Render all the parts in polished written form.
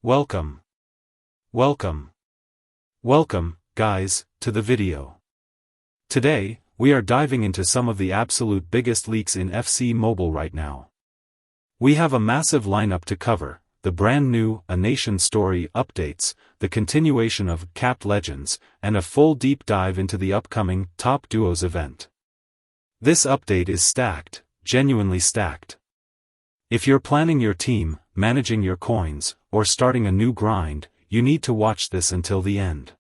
Welcome. Welcome. Welcome, guys, to the video. Today, we are diving into some of the absolute biggest leaks in FC Mobile right now. We have a massive lineup to cover, the brand new A Nation Story updates, the continuation of CAPPED Legends, and a full deep dive into the upcoming Top Duos event. This update is stacked, genuinely stacked. If you're planning your team, managing your coins, or starting a new grind, you need to watch this until the end.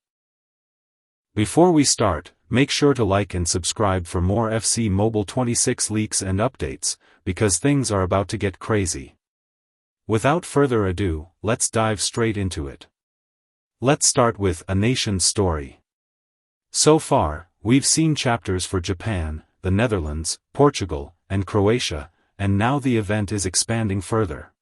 Before we start, make sure to like and subscribe for more FC Mobile 26 leaks and updates, because things are about to get crazy. Without further ado, let's dive straight into it. Let's start with A Nation Story. So far, we've seen chapters for Japan, the Netherlands, Portugal, and Croatia, and now the event is expanding further.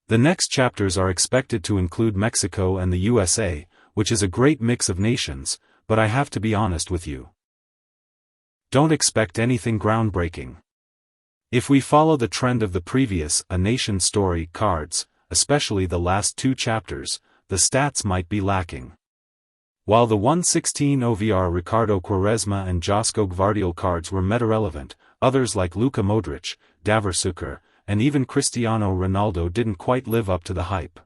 The next chapters are expected to include Mexico and the USA, which is a great mix of nations, but I have to be honest with you. Don't expect anything groundbreaking. If we follow the trend of the previous A Nation Story cards, especially the last two chapters, the stats might be lacking. While the 1/16 OVR Ricardo Quaresma and Josko Gvardiol cards were meta-relevant, others like Luka Modric, Davor Suker, and even Cristiano Ronaldo didn't quite live up to the hype.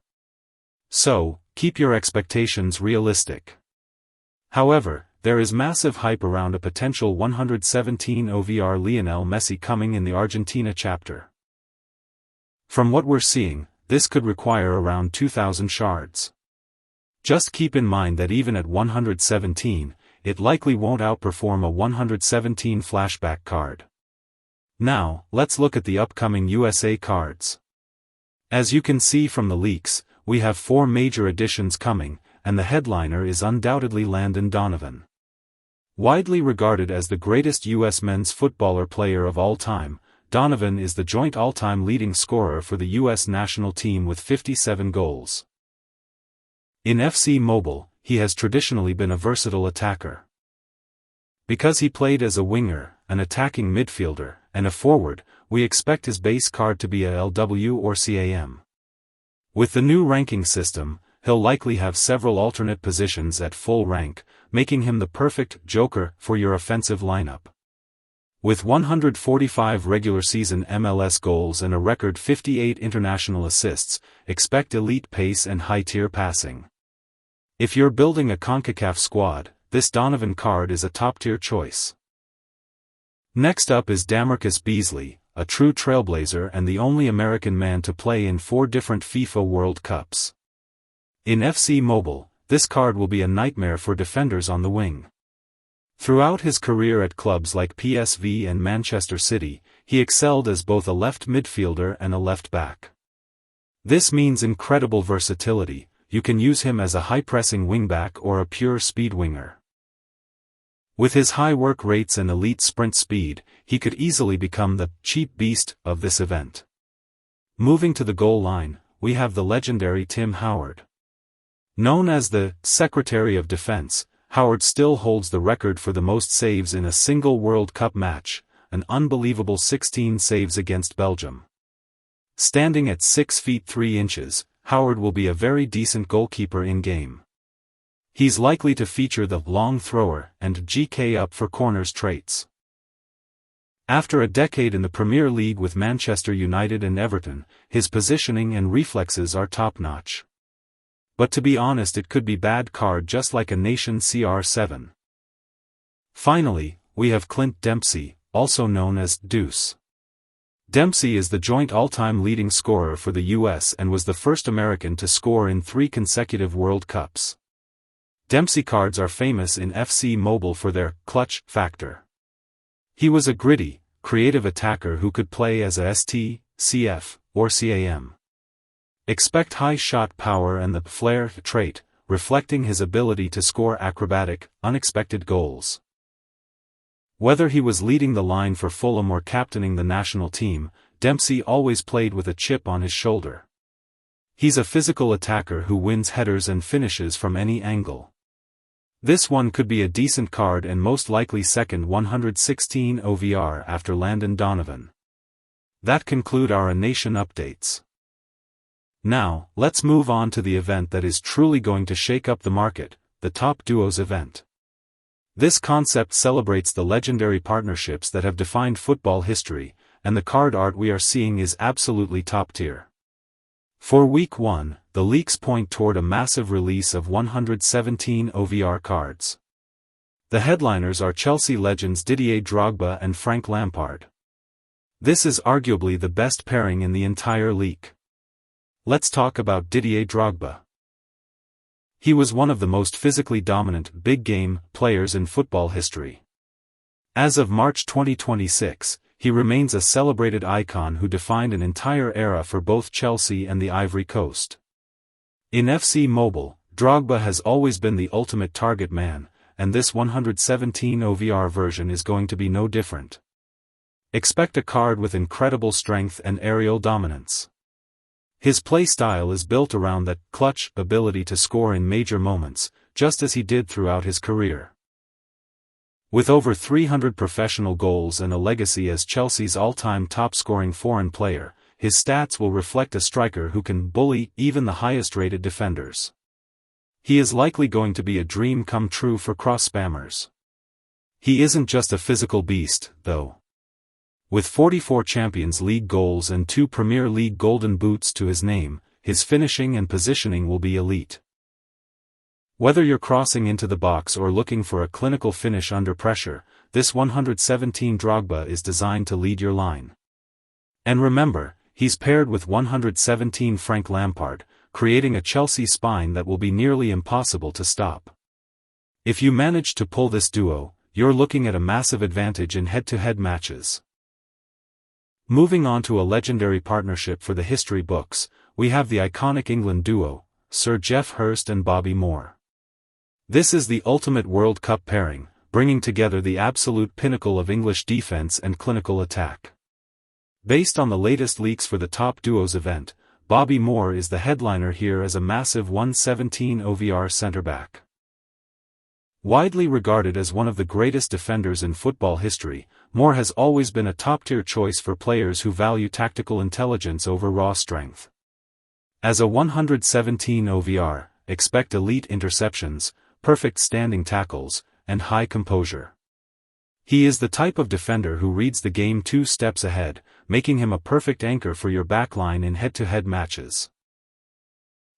So, keep your expectations realistic. However, there is massive hype around a potential 117 OVR Lionel Messi coming in the Argentina chapter. From what we're seeing, this could require around 2,000 shards. Just keep in mind that even at 117, it likely won't outperform a 117 flashback card. Now, let's look at the upcoming USA cards. As you can see from the leaks, we have 4 major additions coming, and the headliner is undoubtedly Landon Donovan. Widely regarded as the greatest U.S. men's footballer player of all time, Donovan is the joint all-time leading scorer for the U.S. national team with 57 goals. In FC Mobile, he has traditionally been a versatile attacker. Because he played as a winger, an attacking midfielder, and a forward, we expect his base card to be a LW or CAM. With the new ranking system, he'll likely have several alternate positions at full rank, making him the perfect joker for your offensive lineup. With 145 regular season MLS goals and a record 58 international assists, expect elite pace and high-tier passing. If you're building a CONCACAF squad, this Donovan card is a top-tier choice. Next up is Damarcus Beasley, a true trailblazer and the only American man to play in 4 different FIFA World Cups. In FC Mobile, this card will be a nightmare for defenders on the wing. Throughout his career at clubs like PSV and Manchester City, he excelled as both a left midfielder and a left back. This means incredible versatility. You can use him as a high-pressing wingback or a pure speed winger. With his high work rates and elite sprint speed, he could easily become the cheap beast of this event. Moving to the goal line, we have the legendary Tim Howard. Known as the Secretary of Defense, Howard still holds the record for the most saves in a single World Cup match, an unbelievable 16 saves against Belgium. Standing at 6 feet 3 inches, Howard will be a very decent goalkeeper in-game. He's likely to feature the long thrower and GK up for corners traits. After a decade in the Premier League with Manchester United and Everton, his positioning and reflexes are top-notch. But to be honest, it could be bad card just like A Nation CR7. Finally, we have Clint Dempsey, also known as Deuce. Dempsey is the joint all-time leading scorer for the US and was the first American to score in 3 consecutive World Cups. Dempsey cards are famous in FC Mobile for their clutch factor. He was a gritty, creative attacker who could play as a ST, CF, or CAM. Expect high shot power and the flair trait, reflecting his ability to score acrobatic, unexpected goals. Whether he was leading the line for Fulham or captaining the national team, Dempsey always played with a chip on his shoulder. He's a physical attacker who wins headers and finishes from any angle. This one could be a decent card and most likely second 116 OVR after Landon Donovan. That conclude our A Nation updates. Now, let's move on to the event that is truly going to shake up the market, the Top Duos event. This concept celebrates the legendary partnerships that have defined football history, and the card art we are seeing is absolutely top tier. For Week 1, the leaks point toward a massive release of 117 OVR cards. The headliners are Chelsea legends Didier Drogba and Frank Lampard. This is arguably the best pairing in the entire leak. Let's talk about Didier Drogba. He was one of the most physically dominant big-game players in football history. As of March 2026, he remains a celebrated icon who defined an entire era for both Chelsea and the Ivory Coast. In FC Mobile, Drogba has always been the ultimate target man, and this 117 OVR version is going to be no different. Expect a card with incredible strength and aerial dominance. His play style is built around that clutch ability to score in major moments, just as he did throughout his career. With over 300 professional goals and a legacy as Chelsea's all-time top-scoring foreign player, his stats will reflect a striker who can bully even the highest-rated defenders. He is likely going to be a dream come true for cross-spammers. He isn't just a physical beast, though. With 44 Champions League goals and 2 Premier League Golden Boots to his name, his finishing and positioning will be elite. Whether you're crossing into the box or looking for a clinical finish under pressure, this 117 Drogba is designed to lead your line. And remember, he's paired with 117 Frank Lampard, creating a Chelsea spine that will be nearly impossible to stop. If you manage to pull this duo, you're looking at a massive advantage in head-to-head matches. Moving on to a legendary partnership for the history books, we have the iconic England duo, Sir Geoff Hurst and Bobby Moore. This is the ultimate World Cup pairing, bringing together the absolute pinnacle of English defense and clinical attack. Based on the latest leaks for the Top Duos event, Bobby Moore is the headliner here as a massive 117 OVR centre-back. Widely regarded as one of the greatest defenders in football history, Moore has always been a top-tier choice for players who value tactical intelligence over raw strength. As a 117 OVR, expect elite interceptions, perfect standing tackles, and high composure. He is the type of defender who reads the game 2 steps ahead, making him a perfect anchor for your backline in head-to-head matches.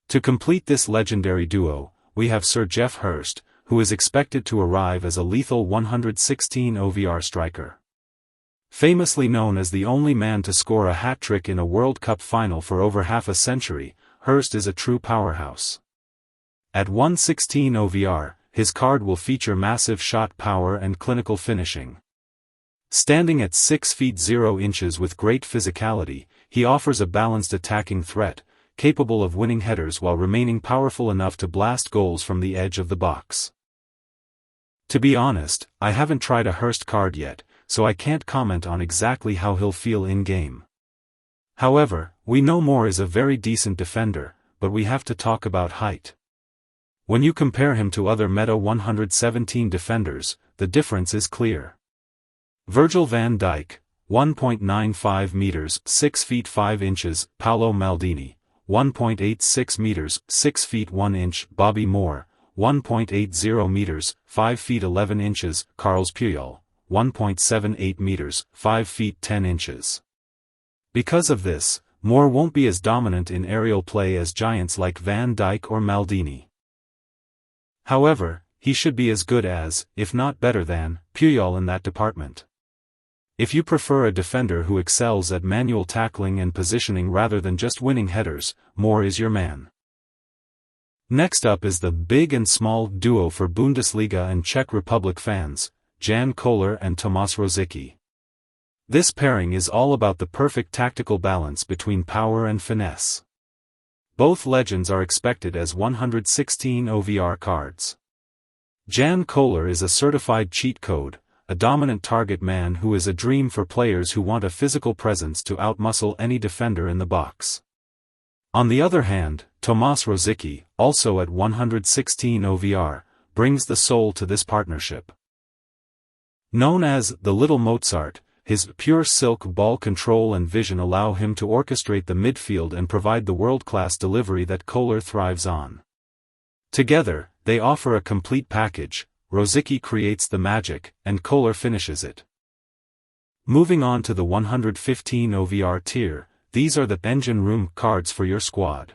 To complete this legendary duo, we have Sir Geoff Hurst, who is expected to arrive as a lethal 116 OVR striker. Famously known as the only man to score a hat-trick in a World Cup final for over half a century, Hurst is a true powerhouse. At 116 OVR, his card will feature massive shot power and clinical finishing. Standing at 6 feet 0 inches with great physicality, he offers a balanced attacking threat, capable of winning headers while remaining powerful enough to blast goals from the edge of the box. To be honest, I haven't tried a Hurst card yet, so I can't comment on exactly how he'll feel in-game. However, we know Moore is a very decent defender, but we have to talk about height. When you compare him to other meta 117 defenders, the difference is clear. Virgil van Dijk, 1.95 meters, 6 feet 5 inches, Paolo Maldini, 1.86 meters, 6 feet 1 inch, Bobby Moore, 1.80 meters, 5 feet 11 inches, Carles Puyol, 1.78 meters, 5 feet 10 inches. Because of this, Moore won't be as dominant in aerial play as giants like Van Dijk or Maldini. However, he should be as good as, if not better than, Puyol in that department. If you prefer a defender who excels at manual tackling and positioning rather than just winning headers, Moore is your man. Next up is the big and small duo for Bundesliga and Czech Republic fans, Jan Koller and Tomáš Rosický. This pairing is all about the perfect tactical balance between power and finesse. Both legends are expected as 116 OVR cards. Jan Koller is a certified cheat code, a dominant target man who is a dream for players who want a physical presence to outmuscle any defender in the box. On the other hand, Tomáš Rosický, also at 116 OVR, brings the soul to this partnership. Known as the Little Mozart, his pure silk ball control and vision allow him to orchestrate the midfield and provide the world-class delivery that Killer thrives on. Together, they offer a complete package. Rosicky creates the magic, and Killer finishes it. Moving on to the 115 OVR tier, these are the engine room cards for your squad.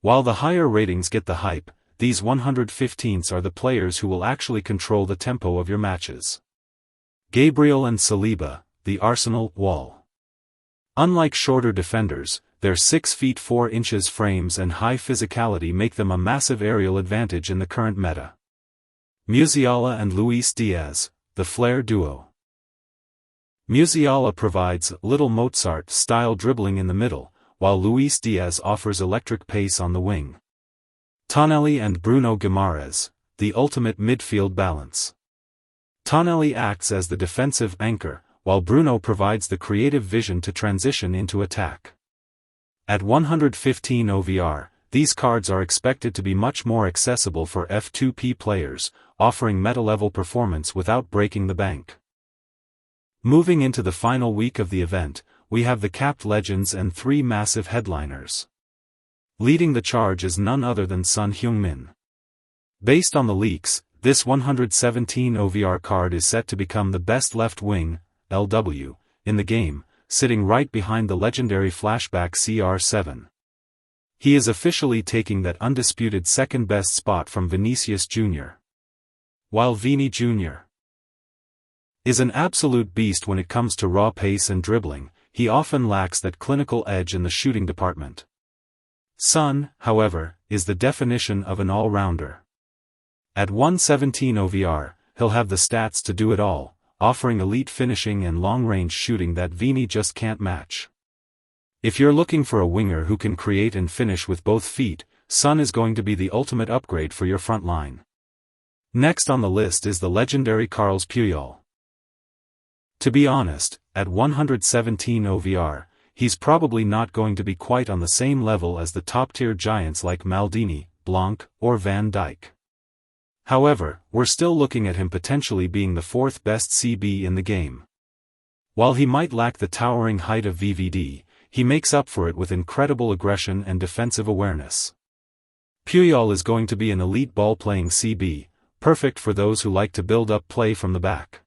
While the higher ratings get the hype, these 115s are the players who will actually control the tempo of your matches. Gabriel and Saliba, the Arsenal wall. Unlike shorter defenders, their 6 feet 4 inches frames and high physicality make them a massive aerial advantage in the current meta. Musiala and Luis Diaz, the flair duo. Musiala provides little Mozart-style dribbling in the middle, while Luis Diaz offers electric pace on the wing. Tonelli and Bruno Guimaraes, the ultimate midfield balance. Tonelli acts as the defensive anchor, while Bruno provides the creative vision to transition into attack. At 115 OVR, these cards are expected to be much more accessible for F2P players, offering meta-level performance without breaking the bank. Moving into the final week of the event, we have the capped legends and 3 massive headliners. Leading the charge is none other than Son Heung-min. Based on the leaks, this 117 OVR card is set to become the best left wing, LW, in the game, sitting right behind the legendary flashback CR7. He is officially taking that undisputed second best spot from Vinicius Jr. While Vini Jr. is an absolute beast when it comes to raw pace and dribbling, he often lacks that clinical edge in the shooting department. Son, however, is the definition of an all-rounder. At 117 OVR, he'll have the stats to do it all, offering elite finishing and long-range shooting that Vini just can't match. If you're looking for a winger who can create and finish with both feet, Son is going to be the ultimate upgrade for your front line. Next on the list is the legendary Carles Puyol. To be honest, at 117 OVR, he's probably not going to be quite on the same level as the top-tier giants like Maldini, Blanc, or Van Dijk. However, we're still looking at him potentially being the 4th best CB in the game. While he might lack the towering height of VVD, he makes up for it with incredible aggression and defensive awareness. Puyol is going to be an elite ball-playing CB, perfect for those who like to build up play from the back.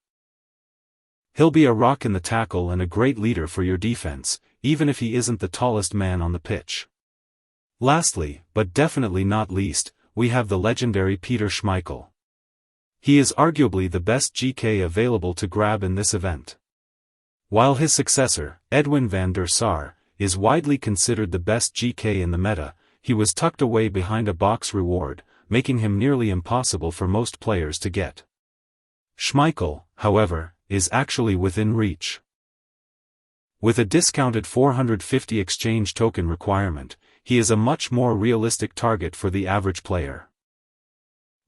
He'll be a rock in the tackle and a great leader for your defense, even if he isn't the tallest man on the pitch. Lastly, but definitely not least, we have the legendary Peter Schmeichel. He is arguably the best GK available to grab in this event. While his successor, Edwin van der Sar, is widely considered the best GK in the meta, he was tucked away behind a box reward, making him nearly impossible for most players to get. Schmeichel, however, is actually within reach. With a discounted 450 exchange token requirement, he is a much more realistic target for the average player.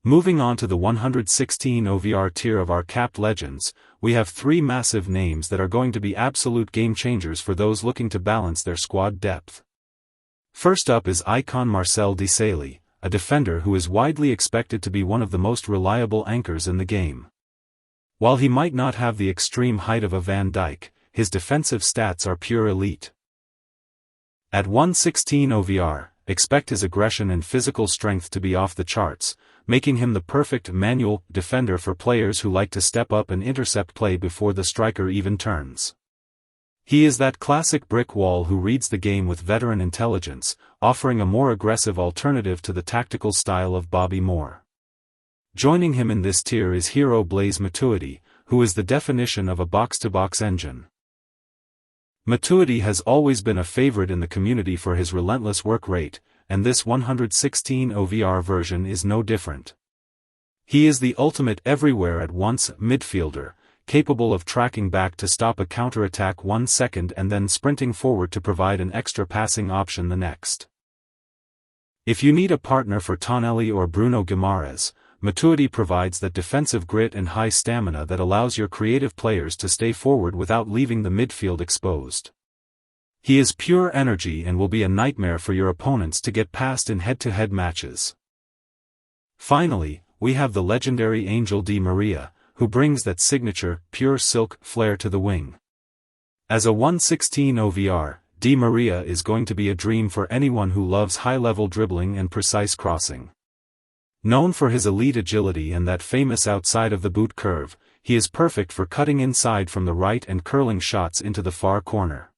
Moving on to the 116 OVR tier of our capped legends, we have 3 massive names that are going to be absolute game changers for those looking to balance their squad depth. First up is icon Marcel Desailly, a defender who is widely expected to be one of the most reliable anchors in the game. While he might not have the extreme height of a Van Dijk, his defensive stats are pure elite. At 116 OVR, expect his aggression and physical strength to be off the charts, making him the perfect manual defender for players who like to step up and intercept play before the striker even turns. He is that classic brick wall who reads the game with veteran intelligence, offering a more aggressive alternative to the tactical style of Bobby Moore. Joining him in this tier is hero Blaise Matuidi, who is the definition of a box-to-box engine. Matuidi has always been a favorite in the community for his relentless work rate, and this 116 OVR version is no different. He is the ultimate everywhere-at-once midfielder, capable of tracking back to stop a counter-attack 1 second and then sprinting forward to provide an extra passing option the next. If you need a partner for Tonelli or Bruno Guimaraes, Matuidi provides that defensive grit and high stamina that allows your creative players to stay forward without leaving the midfield exposed. He is pure energy and will be a nightmare for your opponents to get past in head-to-head matches. Finally, we have the legendary Angel Di Maria, who brings that signature, pure silk, flair to the wing. As a 1/16 OVR, Di Maria is going to be a dream for anyone who loves high-level dribbling and precise crossing. Known for his elite agility and that famous outside-of-the-boot curve, he is perfect for cutting inside from the right and curling shots into the far corner.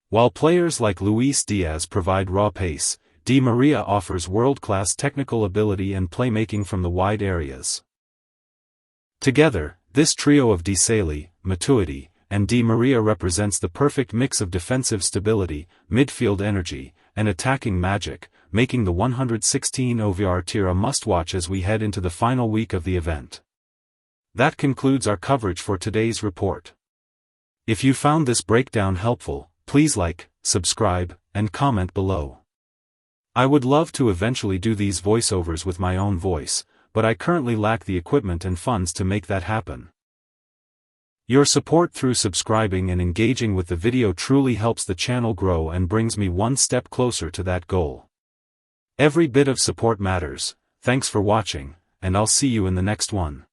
While players like Luis Diaz provide raw pace, Di Maria offers world-class technical ability and playmaking from the wide areas. Together, this trio of Desailly, Matuidi, and Di Maria represents the perfect mix of defensive stability, midfield energy, and attacking magic, making the 116 OVR tier a must-watch as we head into the final week of the event. That concludes our coverage for today's report. If you found this breakdown helpful, please like, subscribe, and comment below. I would love to eventually do these voiceovers with my own voice, but I currently lack the equipment and funds to make that happen. Your support through subscribing and engaging with the video truly helps the channel grow and brings me one step closer to that goal. Every bit of support matters. Thanks for watching, and I'll see you in the next one.